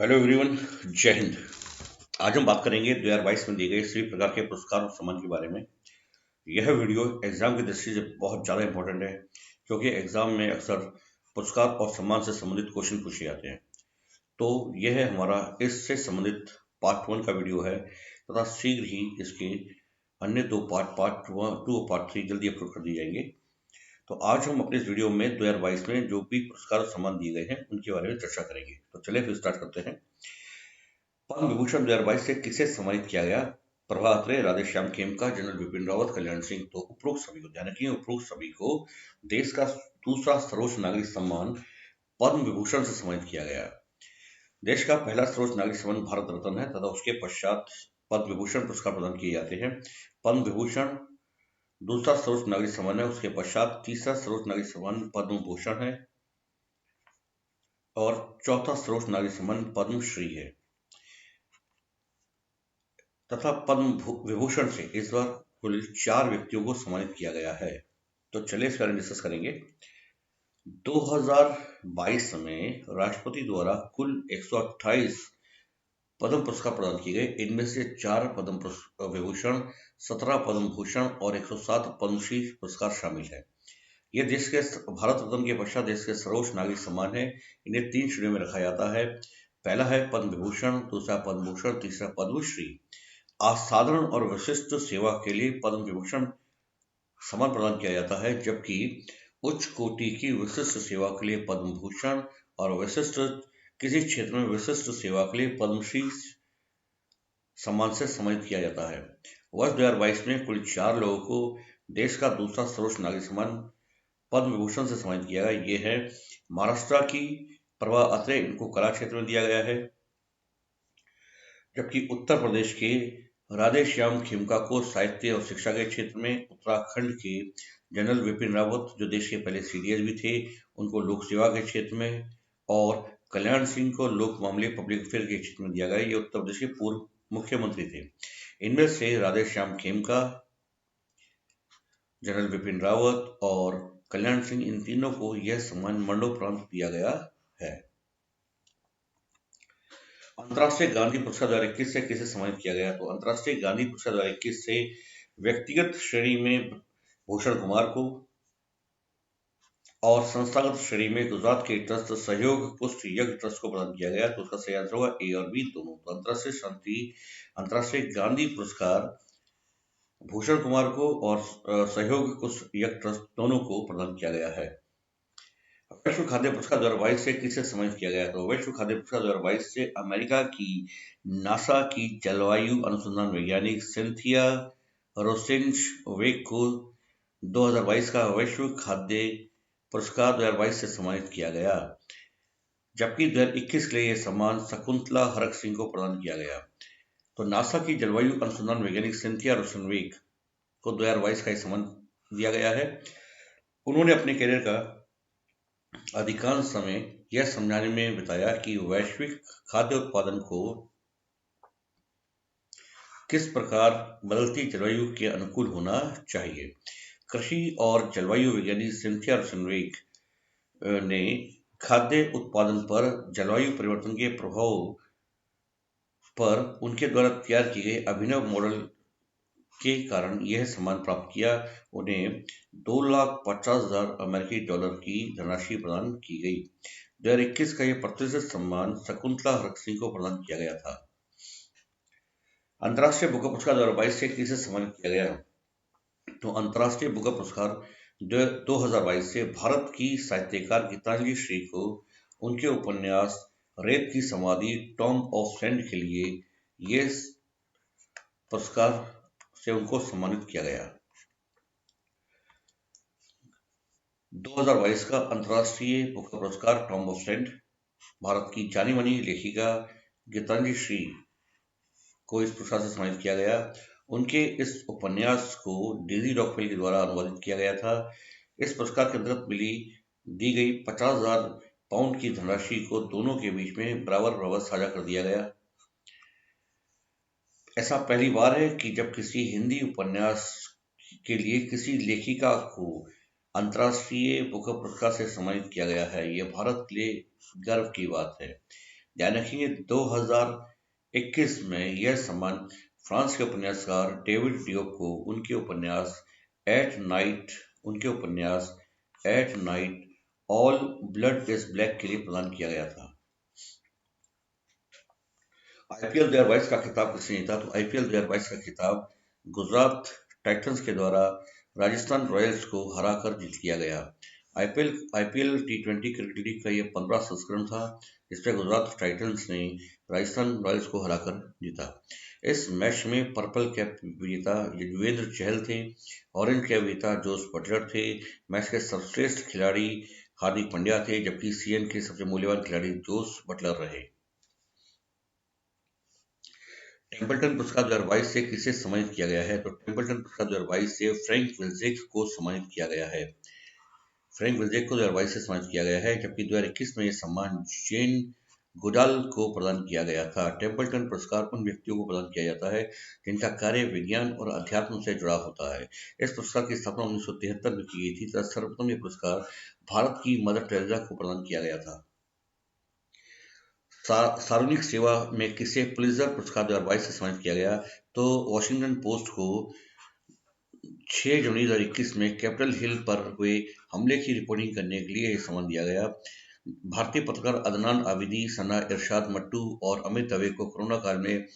Hello everyone, जय हिंद। आज हम बात करेंगे 2022 में दिए गए सभी प्रकार के पुरस्कार और सम्मान के बारे में। यह वीडियो एग्जाम की दृष्टि से बहुत ज़्यादा इंपॉर्टेंट है, क्योंकि एग्जाम में अक्सर पुरस्कार और सम्मान से संबंधित क्वेश्चन पूछे जाते हैं। तो यह है हमारा इससे संबंधित पार्ट 1 का वीडियो है, तथा शीघ्र ही इसके अन्य दो पार्ट 2 और पार्ट 3 जल्दी अपलोड कर दिए जाएंगे। तो आज हम अपने इस वीडियो में 2022 में जो भी पुरस्कार और सम्मान दिए गए हैं उनके बारे में चर्चा करेंगे। तो चलिए फिर स्टार्ट करते हैं। पद्म विभूषण 2022 से किसे सम्मानित किया गया? प्रभा अत्रे, राधेश्याम खेमका, जनरल बिपिन रावत, कल्याण सिंह। तो उपरोक्त सभी को ध्यान रखिए, उपरोक्त सभी को देश का दूसरा सर्वोच्च नागरिक सम्मान पद्म विभूषण से सम्मानित किया गया। देश का पहला सर्वोच्च नागरिक सम्मान भारत रत्न है, तथा उसके पश्चात पद्म विभूषण पुरस्कार प्रदान किए जाते हैं। पद्म विभूषण दूसरा सर्वोच्च नागरिक सम्मान है, उसके पश्चात तीसरा सर्वोच्च नागरिक सम्मान पद्म भूषण है और चौथा सर्वोच्च नागरिक सम्मान पद्मश्री है। तथा पद्म विभूषण से इस बार कुल 4 व्यक्तियों को सम्मानित किया गया है। तो चलिए इस बारे में डिस्कस करेंगे। 2022 में राष्ट्रपति द्वारा कुल 128 पद्म पुरस्कार प्रदान किए गए। इनमें से 4 पद्म विभूषण, 17 पद्म भूषण और 107 पद्मश्री पुरस्कार शामिल है। यह देश के भारत रत्न के पश्चात देश के सर्वोच्च नागरिक सम्मान है। इन्हें 3 श्रेणियों में रखा जाता है। पहला है पद्म विभूषण, दूसरा पद्म भूषण, तीसरा पद्मश्री। असाधारण और विशिष्ट सेवा के लिए पद्म विभूषण सम्मान प्रदान किया जाता है, जबकि उच्च कोटि की विशिष्ट सेवा के लिए पद्म भूषण और विशिष्ट किसी क्षेत्र में विशिष्ट सेवा के लिए पद्मश्री सम्मान से सम्मानित किया जाता है। वर्ष 2022 में कुल 4 लोगों को देश का दूसरा सर्वोच्च नागरिक सम्मान पद्म विभूषण से सम्मानित किया गया। ये है महाराष्ट्र की प्रभा अत्रे, इनको कला क्षेत्र में दिया गया है, जबकि उत्तर प्रदेश के राधेश्याम खेमका को साहित्य और शिक्षा के क्षेत्र में, उत्तराखंड के जनरल बिपिन रावत जो देश के पहले सीडीएस भी थे उनको लोक सेवा के क्षेत्र में, और कल्याण सिंह को लोक मामले पब्लिक अफेयर के क्षेत्र में दिया गया। ये उत्तर प्रदेश के पूर्व मुख्यमंत्री थे। इनमें से राधेश्याम खेमका, जनरल बिपिन रावत और कल्याण सिंह, इन तीनों को यह सम्मान मरणोपरांत दिया गया है। अंतर्राष्ट्रीय गांधी पुरस्कार 2021 से किसे सम्मानित किया गया? तो अंतर्राष्ट्रीय गांधी पुरस्कार 2021 से व्यक्तिगत श्रेणी में भूषण कुमार को और संस्थागत श्रेणी में गुजरात के ट्रस्ट सहयोग कुष्ठ यज्ञ ट्रस्ट को प्रदान किया गया। तो उसका सही आंसर होगा ए और बी दोनों। तो अंतर्राष्ट्रीय गांधी पुरस्कार भूषण कुमार को और सहयोग कुष्ठ यज्ञ ट्रस्ट दोनों को प्रदान किया गया है। विश्व खाद्य पुरस्कार 2022 से किसे सम्मानित किया गया? तो विश्व खाद्य पुरस्कार 2022 से अमेरिका की नासा की जलवायु अनुसंधान वैज्ञानिक सिंथिया रोसेनवेक को 2022 का वैश्व खाद्य पुरस्कार 2022 से सम्मानित किया गया, जबकि 2021 के लिए यह सम्मान शकुंतला हरक सिंह को प्रदान किया गया। तो नासा की जलवायु अनुसंधान वैज्ञानिक सिंथिया रोसेनवेक को 2022 का सम्मान दिया गया है। उन्होंने अपने करियर का अधिकांश समय यह समझाने में बिताया कि वैश्विक खाद्य उत्पादन को किस प्रकार बदलती जलवायु के अनुकूल होना चाहिए। कृषि और जलवायु वैज्ञानिक सिंथिया रोसेनवेक ने खाद्य उत्पादन पर जलवायु परिवर्तन के प्रभाव पर उनके द्वारा तैयार किए गए अभिनव मॉडल के कारण यह सम्मान प्राप्त किया। उन्हें $2,50,000 अमेरिकी डॉलर की धनराशि प्रदान की गई। 2021 का यह प्रतिष्ठित सम्मान शकुंतला हरक सिंह को प्रदान किया गया था। अंतर्राष्ट्रीय बुकर पुरस्कार 2022 से किसे सम्मानित किया गया? तो अंतर्राष्ट्रीय बुकर पुरस्कार 2022 से भारत की साहित्यकार गीतांजलि श्री को उनके उपन्यास रेत की समाधि टॉम ऑफ सैंड के लिए ये पुरस्कार से उनको सम्मानित किया गया। 2022 का अंतर्राष्ट्रीय बुकर पुरस्कार टॉम ऑफ सैंड भारत की जानी मानी लेखिका गीतांजलि श्री को इस पुरस्कार से सम्मानित किया गया। उनके इस उपन्यास को डेजी रॉकवेल के द्वारा अनुवादित किया गया था। इस पुरस्कार के अंतर्गत दी गई 50,000 पाउंड की धनराशि को दोनों के बीच में बराबर साझा कर दिया गया। ऐसा पहली बार है कि जब किसी हिंदी उपन्यास के लिए किसी लेखिका को अंतर्राष्ट्रीय बुकर पुरस्कार से सम्मानित किया गया है। यह भारत के लिए गर्व की बात है। ध्यान रखेंगे 2021 में यह सम्मान फ्रांस के उपन्यासकार डेविड डियोप को उनके उपन्यास at night all blood is black के लिए प्रदान किया गया था। आईपीएल 2022 का खिताब किसने जीता? तो आईपीएल 2022 का खिताब गुजरात टाइटंस के द्वारा राजस्थान रॉयल्स को हराकर जीत लिया गया। आईपीएल टी20 क्रिकेट लीग का यह 15वां संस्करण था, जिसमें गुजरात टाइटंस ने राजस्थान रॉयल्स को हराकर जीता। इस मैच में पर्पल कैप विजेता युजवेंद्र चहल थे, ऑरेंज कैप विजेता जोस बटलर थे, मैच के सर्वश्रेष्ठ खिलाड़ी हार्दिक पांड्या थे, जबकि सीएन के सबसे मूल्यवान खिलाड़ी जोस बटलर रहे। टेम्पल्टन पुरस्कार 2022 से किसे सम्मानित किया गया है? तो टेम्पल्टन पुरस्कार 2022 से फ्रैंक विल्जेक को सम्मानित किया गया है। फ्रैंक विल्जेक को 2022 से सम्मानित किया गया है, जबकि 2021 में यह सम्मान जेन गोडाल को प्रदान किया गया था। टेम्पल्टन पुरस्कार उन व्यक्तियों को प्रदान किया जाता है जिनका कार्य विज्ञान और अध्यात्म से जुड़ा होता है। इस पुरस्कार की स्थापना 1973 में की गई थी तथा सर्वप्रथम यह पुरस्कार भारत की मदर टेरेसा को प्रदान किया गया था। सार्वजनिक सेवा में किसे पुलित्जर पुरस्कार 2022 से सम्मानित किया गया? तो वॉशिंगटन पोस्ट को 6 जनवरी 2021 में कैपिटल हिल पर हुए हमले की रिपोर्टिंग करने के लिए यह सम्मान दिया गया। भारतीय पत्रकार अदनान आबिदी, सना इरशाद मट्टू और अमित दवे को कोरोना काल में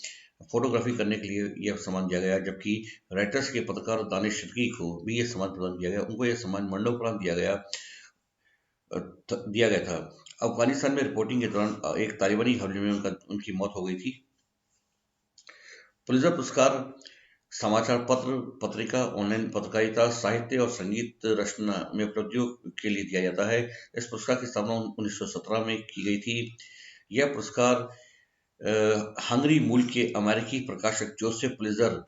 फोटोग्राफी करने के लिए यह सम्मान दिया गया, जबकि राइटर्स के पत्रकार दानिश सिद्दीकी को भी यह सम्मान प्रदान किया गया। उनको यह सम्मान मरणोपरांत दिया गया था। अफगानिस्तान में रिपोर्टिंग के दौरान एक तालिबानी हमले में उनकी मौत हो गई थी। पुलित्जर पुरस्कार समाचार पत्र, पत्रिका, ऑनलाइन पत्रकारिता, साहित्य और संगीत रचना में उपलब्धियों के लिए दिया जाता है। इस पुरस्कार की स्थापना 1917 में की गई थी। यह पुरस्कार हंगरी मूल के अमेरिकी प्रकाशक जोसेफ पुलित्जर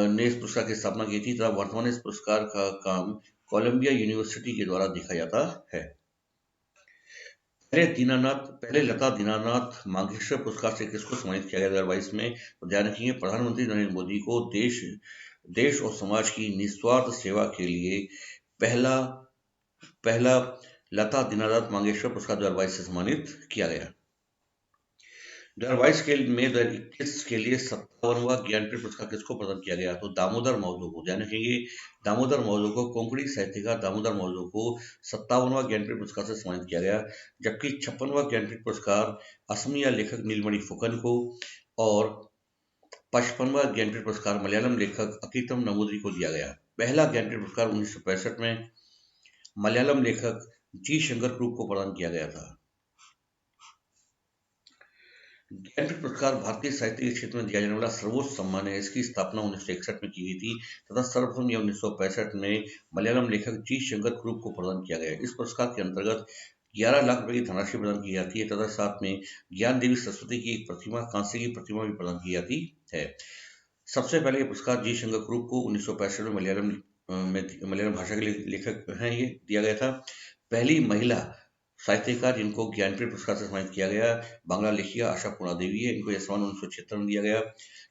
ने इस पुरस्कार की स्थापना की थी तथा वर्तमान इस पुरस्कार का काम कोलंबिया यूनिवर्सिटी के द्वारा देखा जाता है। पहले लता दीनानाथ मंगेशकर पुरस्कार से किसको सम्मानित किया गया 2022 में? तो ध्यान रखिए, प्रधानमंत्री नरेंद्र मोदी को देश और समाज की निस्वार्थ सेवा के लिए पहला लता दीनानाथ मंगेशकर पुरस्कार 2022 से सम्मानित किया गया। 2022 के में 2021 के लिए 57वां ज्ञानपीठ पुरस्कार किसको प्रदान किया गया? तो दामोदर मौजू को। ध्यान रखेंगे, दामोदर मौजू को, कोंकणी साहित्यकार दामोदर मौजू को 57वां ज्ञानपीठ पुरस्कार से सम्मानित किया गया, जबकि 56वां ज्ञानपीठ पुरस्कार असमिया लेखक नीलमणि फुकन को और 55वां ज्ञानपीठ पुरस्कार मलयालम लेखक अकीतम नमूदरी को दिया गया। पहला ज्ञानपीठ पुरस्कार 1965 में मलयालम लेखक जी शंकर क्रूप को प्रदान किया गया था। ज्ञानपीठ पुरस्कार भारतीय साहित्य के क्षेत्र में दिया जाने वाला सर्वोच्च सम्मान है। इसकी स्थापना 1961 में की गई थी तथा सर्वप्रथम यह 1965 में मलयालम लेखक जी शंकर क्रूप को प्रदान किया गया। इस पुरस्कार के अंतर्गत 11 लाख रुपए की धनराशि प्रदान की जाती है तथा साथ में ज्ञान देवी सरस्वती की एक प्रतिमा, कांस्य की प्रतिमा भी प्रदान की जाती है। सबसे पहले यह पुरस्कार जी शंकर क्रूप को 1965 में मलयालम भाषा के लेखक हैं ये दिया गया था। पहली महिला साहित्यकार जिनको ज्ञानपीठ पुरस्कार से सम्मानित किया गया बांग्ला लेखिका आशा पूर्णा देवी है। इनको यह सम्मान 1976 में दिया गया,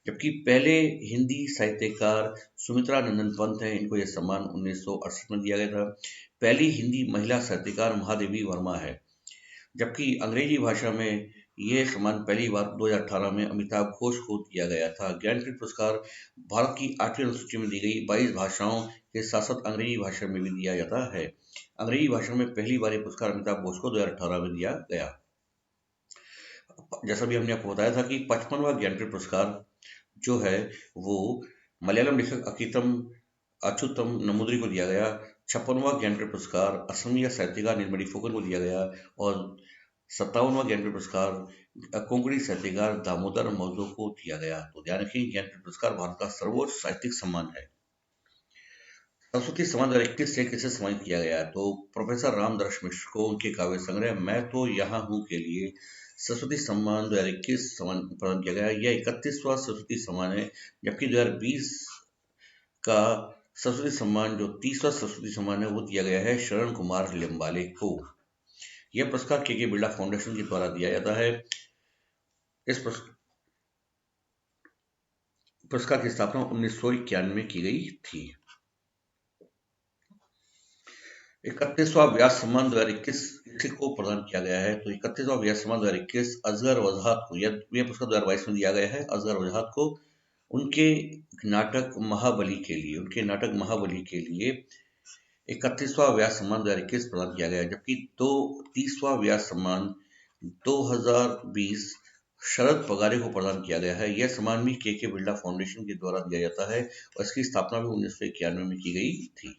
जबकि पहले हिंदी साहित्यकार सुमित्रा नंदन पंत हैं। इनको यह सम्मान 1968 में दिया गया था। पहली हिंदी महिला साहित्यकार महादेवी वर्मा है, जबकि अंग्रेजी भाषा में यह सम्मान पहली बार 2018 में अमिताभ घोष को दिया गया था। ज्ञानपीठ पुरस्कार भारत की 8वीं अनुसूची में दी गई 22 भाषाओं के साथ साथ अंग्रेजी भाषा में भी दिया जाता है। अंग्रेजी भाषा में पहली बार यह पुरस्कार अमिताभ घोष को 2018 में दिया गया। जैसा भी हमने आपको बताया था कि 55वां ज्ञानपीठ पुरस्कार जो है वो मलयालम लेखक अकीतम अच्युतम नमूदरी को दिया गया। 56वां ज्ञानपीठ पुरस्कार असमिया साहित्यकार नीलमणि फुकन को दिया गया और 57वां ज्ञानपीठ पुरस्कार कोंकणी साहित्यकार दामोदर मौजू को दिया गया। तो ध्यान रखें, ज्ञानपीठ पुरस्कार भारत का सर्वोच्च साहित्यिक सम्मान है। सरस्वती सम्मान 2021 से किसे सम्मानित किया गया? तो प्रोफेसर रामदर्श मिश्र को उनके काव्य संग्रह मैं तो यहाँ हूँ के लिए सरस्वती सम्मान 2021 सम्मान प्रदान किया गया। यह 31वां सरस्वती सम्मान है, जबकि 2020 का सरस्वती सम्मान जो 30वां सरस्वती सम्मान है वो दिया गया है शरण कुमार लिम्बाले को। यह पुरस्कार के बिरला फाउंडेशन के द्वारा दिया जाता है। इस पुरस्कार की स्थापना 1991 में की गई थी। 31वां व्यास सम्मान 2021 को प्रदान किया गया है। तो 31वां व्यास सम्मान 2021 असगर वजाहत को, यह पुरस्कार 2022 में दिया गया है असगर वजाहत को उनके नाटक महाबली के लिए 31वां व्यास सम्मान 2021 प्रदान किया गया है। जबकि 30वां व्यास सम्मान 2020 शरद पगारे को प्रदान किया गया है। यह सम्मान भी के बिरला फाउंडेशन के द्वारा दिया जाता है और इसकी स्थापना भी 1991 में की गई थी।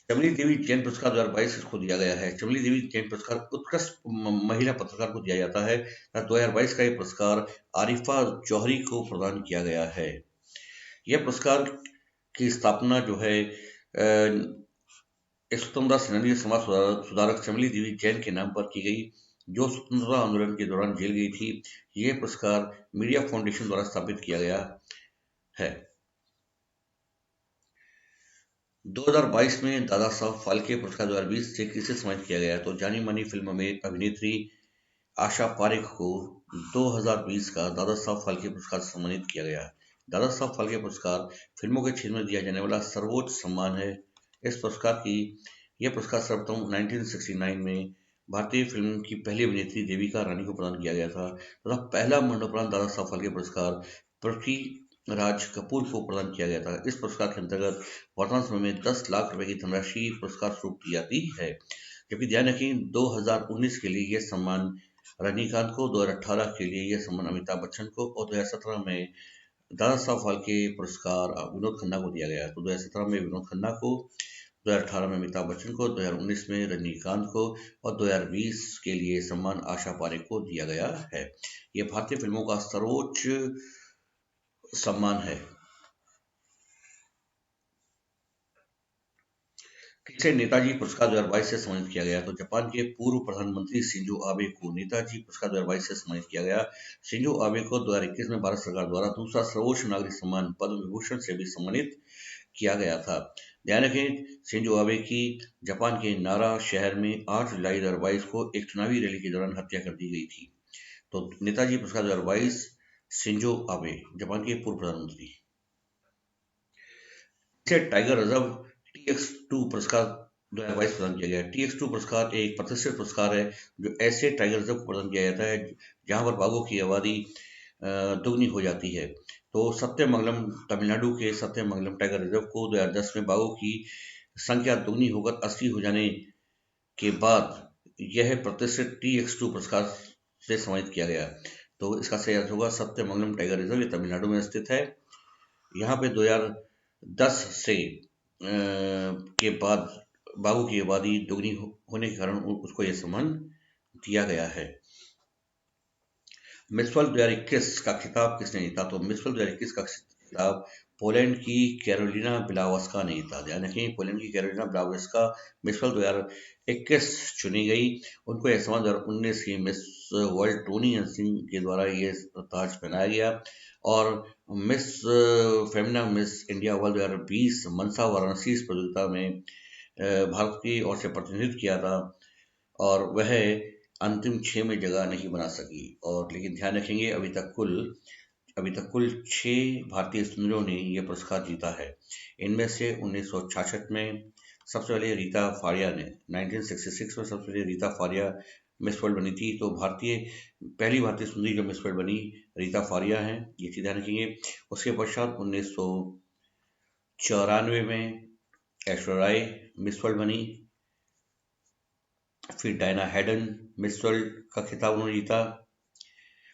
चमली देवी जैन पुरस्कार 2022 इसको दिया गया है। चमली देवी जैन पुरस्कार उत्कृष्ट महिला पत्रकार को दिया जाता है। 2022 का ये पुरस्कार आरिफा जौहरी को प्रदान किया गया है। यह पुरस्कार की स्थापना जो है स्वतंत्रता सेनानी समाज सुधारक चमली देवी जैन के नाम पर की गई, जो स्वतंत्रता आंदोलन के दौरान जेल गई थी। यह पुरस्कार मीडिया फाउंडेशन द्वारा स्थापित किया गया है। 2022 में दादा साहब फाल्के पुरस्कार 2020 से किसे सम्मानित किया गया? तो जानी मानी फिल्म में अभिनेत्री आशा पारेख को 2020 का दादा साहब फाल्के पुरस्कार से सम्मानित किया गया। दादा साहब फाल्के पुरस्कार फिल्मों के क्षेत्र में दिया जाने वाला सर्वोच्च सम्मान है। यह पुरस्कार सर्वप्रथम 1969 में भारतीय फिल्म की पहली अभिनेत्री देविका रानी को प्रदान किया गया था तथा पहला मरणोपरांत दादा साहब फाल्के पुरस्कार पृथ्वीराज कपूर को प्रदान किया गया था। इस पुरस्कार के अंतर्गत वर्तमान समय में 10 लाख रुपए की धनराशि पुरस्कार स्वरूप दी जाती है। जबकि ध्यान रखें 2019 के लिए यह सम्मान रजनीकांत को, 2018 के लिए यह सम्मान अमिताभ बच्चन को और 2017 में दादा साहब फाल्के पुरस्कार विनोद खन्ना को दिया गया। तो 2017 में विनोद खन्ना को, 2018 में अमिताभ बच्चन को, 2019 में रजनीकांत को और 2020 के लिए सम्मान आशा पारेख को दिया गया है। यह भारतीय फिल्मों का सर्वोच्च सम्मान है। किसे नेताजी पुरस्कार 2022 से सम्मानित किया गया? तो जापान के पूर्व प्रधानमंत्री शिंजो आबे को नेताजी पुरस्कार 2022 से सम्मानित किया गया। शिंजो आबे को 2021 में भारत सरकार द्वारा दूसरा सर्वोच्च नागरिक सम्मान पद्म विभूषण से भी सम्मानित किया गया था। ध्यान रखें शिंजो आबे की जापान के नारा शहर में 8 जुलाई 2022 को एक चुनावी रैली के दौरान हत्या कर दी गई थी। तो नेताजी पुरस्कार 2022 शिंजो आबे, जापान के पूर्व प्रधानमंत्री। टाइगर रिजर्व TX2 पुरस्कार 2022 प्रदान किया गया है। TX2 पुरस्कार एक प्रतिष्ठित पुरस्कार है जो ऐसे टाइगर रिजर्व को प्रदान किया जाता है जहां पर बाघों की आबादी दुगनी हो जाती है। तो सत्यमंगलम, तमिलनाडु के सत्यमंगलम टाइगर रिजर्व को 2010 में बाघों की संख्या दुगनी होकर 80 हो जाने के बाद यह प्रतिष्ठित TX2 पुरस्कार से सम्मानित किया गया। तो इसका सही अर्थ होगा सत्यमंगलम टाइगर रिजर्व, ये तमिलनाडु में स्थित है। यहाँ पे 2010 से के बाद बाघों की आबादी दुगनी होने के कारण उसको यह सम्मान दिया गया है। मिस वर्ल्ड 2021 का खिताब किसने जीता? तो मिस वर्ल्ड 2021 का खिताब पोलैंड की कैरोलिना बिलावस्का ने जीता। ध्यान रखें पोलैंड की कैरोलिना बिलावस्का मिस वर्ल्ड 2021 चुनी गई। उनको यह सम्मान 2019 की मिस वर्ल्ड टोनी सिंह के द्वारा ये ताज पहनाया गया और miss Femina miss India world 2020 मनसा वाराणसी इस प्रतियोगिता में भारत की ओर से प्रतिनिधित्व किया था और वह अंतिम 6 में जगह नहीं बना सकी। और लेकिन ध्यान रखेंगे अभी तक कुल 6 भारतीय सुंदरियों ने यह पुरस्कार जीता है। इनमें से 1966 में सबसे पहले रीता फारिया ने, 1966 में सबसे पहले रीता फारिया मिस वर्ल्ड बनी थी। तो पहली भारतीय सुंदरी जो मिस वर्ल्ड बनी रीता फारिया हैं, ये चीज ध्यान रखेंगे। उसके पश्चात 1994 में ऐश्वर्या राय मिस वर्ल्ड बनी। फिर डायना हैडन मिस वर्ल्ड का खिताब उन्होंने जीता।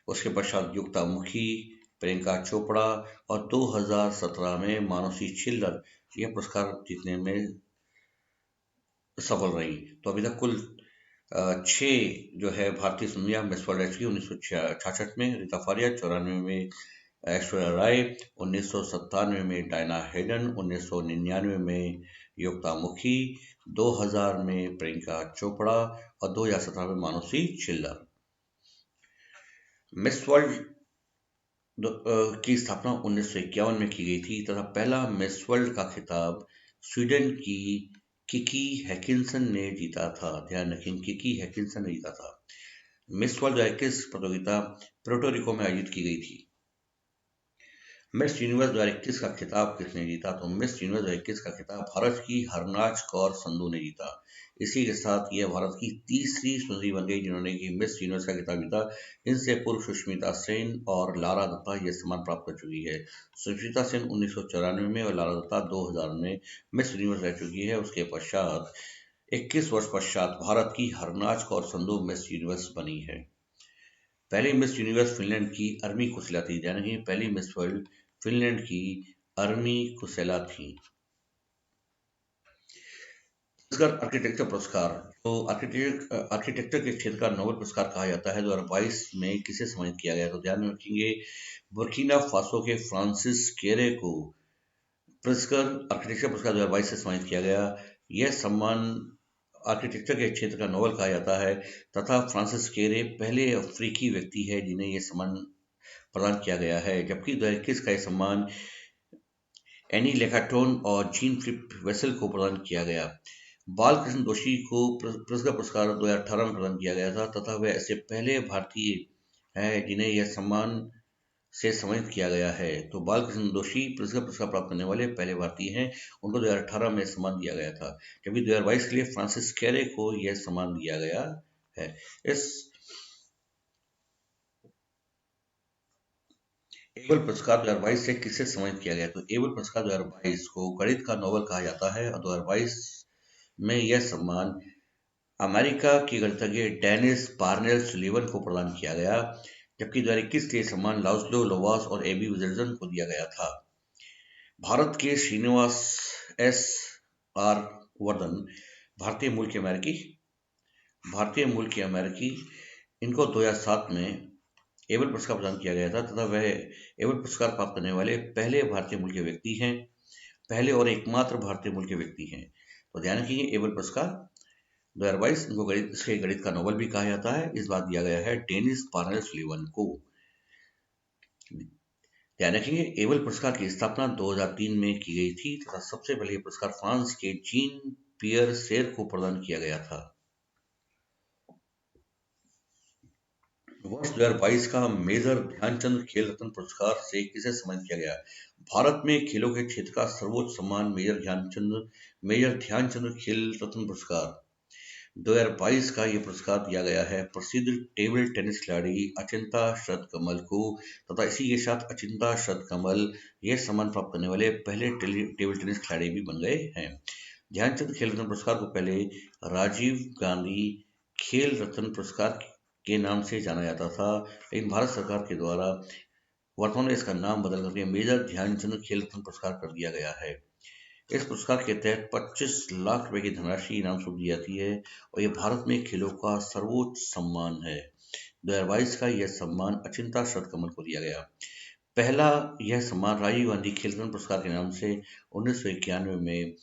उसके पश्चात युक्ता मुखी, प्रियंका चोपड़ा और 2017 में मानुषी छिल्लर यह पुरस्कार जीतने में सफल रही। तो अभी तक कुल 6 जो है भारतीय सुंदरियां मिस वर्ल्ड रह चुकी। 1966 में रीता फारिया, 94 में ऐश्वर्या राय, 1997 में डायना हेडन, 1999 में युक्ता मुखी, 2000 में प्रियंका चोपड़ा और 2017 में मानुषी छिल्लर। मिस वर्ल्ड की स्थापना 1951 में की गई थी तथा पहला मिस वर्ल्ड का खिताब स्वीडन की किकी हैकिंसन ने जीता था। ध्यान रखें किकी हैकिंसन ने जीता था। मिस वर्ल्ड 2021 प्रतियोगिता प्रोटोरिको में आयोजित की गई थी। मिस यूनिवर्स 2021 का खिताब किसने जीता? तो मिस यूनिवर्स 2021 का खिताब भारत की हरनाज कौर संधू ने जीता। इसी के साथ यह भारत की तीसरी सुंदरी बन गई जिन्होंने की मिस यूनिवर्स का खिताब जीता। इनसे पूर्व सुष्मिता सेन और लारा दत्ता यह सम्मान प्राप्त कर चुकी है। सुष्मिता सेन 1994 में और लारा दत्ता 2000 में मिस यूनिवर्स रह चुकी है। उसके पश्चात 21 वर्ष पश्चात भारत की हरनाज कौर संधू मिस यूनिवर्स बनी है। पहली मिस यूनिवर्स फिनलैंड की अर्मी कुसेला थी। यानी कि पहली मिस वर्ल्ड फिनलैंड की अर्मी कुसेला थी। आर्किटेक्चर पुरस्कार तो आर्किटेक्चर के क्षेत्र का नोबेल पुरस्कार कहा जाता है। 2022 में किसे सम्मानित किया गया? तो ध्यान में रखेंगे बुर्किना फासो के फ्रांसिस केरे को पुरस्कार आर्किटेक्चर पुरस्कार 2022 से सम्मानित किया गया। यह सम्मान आर्किटेक्चर के क्षेत्र का नोबेल कहा जाता है तथा फ्रांसिस केरे पहले अफ्रीकी व्यक्ति है जिन्हें यह सम्मान प्रदान किया गया है। जबकि 2021 का यह सम्मान एनी लेखाटोन और जीन फिलिप वेसल को प्रदान किया गया। बालकृष्ण दोषी को प्रिज्गर पुरस्कार 2018 में प्रदान किया गया था तथा वह ऐसे पहले भारतीय है जिन्हें यह सम्मान से सम्मानित किया गया है। तो बालकृष्ण दोषी प्रिज्गर पुरस्कार प्राप्त करने वाले पहले भारतीय हैं। उनको 2018 में सम्मान दिया गया था, जबकि 2022 के लिए फ्रांसिस कैरे को यह सम्मान दिया गया है। इस एबल पुरस्कार 2022 से किसे सम्मानित किया गया? तो एबल पुरस्कार 2022 को गणित का नोबेल कहा जाता है और 2022 में यह सम्मान अमेरिका के गणितज्ञ डेनिस पार्नेल सुलिवन को प्रदान किया गया। जबकि 2021 के सम्मान लाउस्लो लोवास और एबी विजर्जन को दिया गया था। भारत के श्रीनिवास एस आर वर्धन भारतीय मूल के अमेरिकी इनको 2007 में एबल पुरस्कार प्रदान किया गया था तथा वह एबल पुरस्कार प्राप्त करने वाले पहले भारतीय मूल के व्यक्ति हैं, पहले और एकमात्र भारतीय मूल के व्यक्ति हैं। तो ध्यान रखिए एबल पुरस्कार 2022 इनको गणित का नोबेल भी कहा जाता है। इस बार दिया गया है डेनिस पार्नेल सुलिवन को। ध्यान रखेंगे एबल पुरस्कार की स्थापना 2003 में की गई थी तथा सबसे पहले यह पुरस्कार फ्रांस के जीन पियर सेर को प्रदान किया गया था। वर्ष 2022 का मेजर ध्यानचंद खेल रत्न पुरस्कार से किसे सम्मानित किया गया? भारत में खेलों के क्षेत्र का सर्वोच्च सम्मान मेजर ध्यानचंद खेल रत्न पुरस्कार 2022 का यह पुरस्कार दिया गया है प्रसिद्ध टेबल टेनिस खिलाड़ी अचिंता शरत कमल को तथा इसी के साथ अचिंता शरत कमल यह सम्मान प्राप्त करने वाले पहले टेबल टेनिस खिलाड़ी भी बन गए हैं। ध्यानचंद खेल रत्न पुरस्कार को पहले राजीव गांधी खेल रत्न पुरस्कार के नाम से जाना जाता था, लेकिन भारत सरकार के द्वारा वर्तमान में इसका नाम बदल करके मेजर ध्यानचंद खेल रत्न पुरस्कार कर दिया गया है। इस पुरस्कार के तहत 25 लाख रुपए की धनराशि इनाम स्वरूप दी जाती है और यह भारत में खेलों का सर्वोच्च सम्मान है। 2022 का यह सम्मान अचिंता शरत कमल को दिया गया। पहला यह सम्मान राजीव गांधी खेल रत्न पुरस्कार के नाम से 1991 में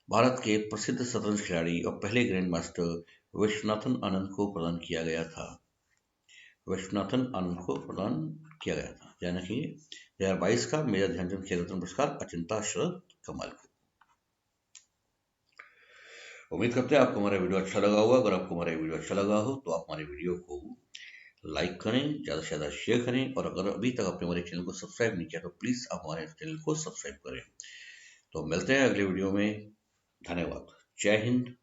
भारत के प्रसिद्ध शतरंज खिलाड़ी और पहले ग्रैंड मास्टर विश्वनाथन आनंद को प्रदान किया गया था। ध्यान रखिए 2022 का मेजर ध्यानचंद खेल रत्न पुरस्कार अचिंता शरत कमल को। उम्मीद करते हैं आपको हमारा वीडियो अच्छा लगा होगा। अगर आपको हमारा वीडियो अच्छा लगा हो तो आप हमारे वीडियो को लाइक करें, ज़्यादा से ज़्यादा शेयर करें और अगर अभी तक आपने हमारे चैनल को सब्सक्राइब नहीं किया तो प्लीज़ आप हमारे चैनल को सब्सक्राइब करें। तो मिलते हैं अगले वीडियो में। धन्यवाद। जय हिंद,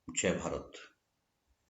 जय भारत।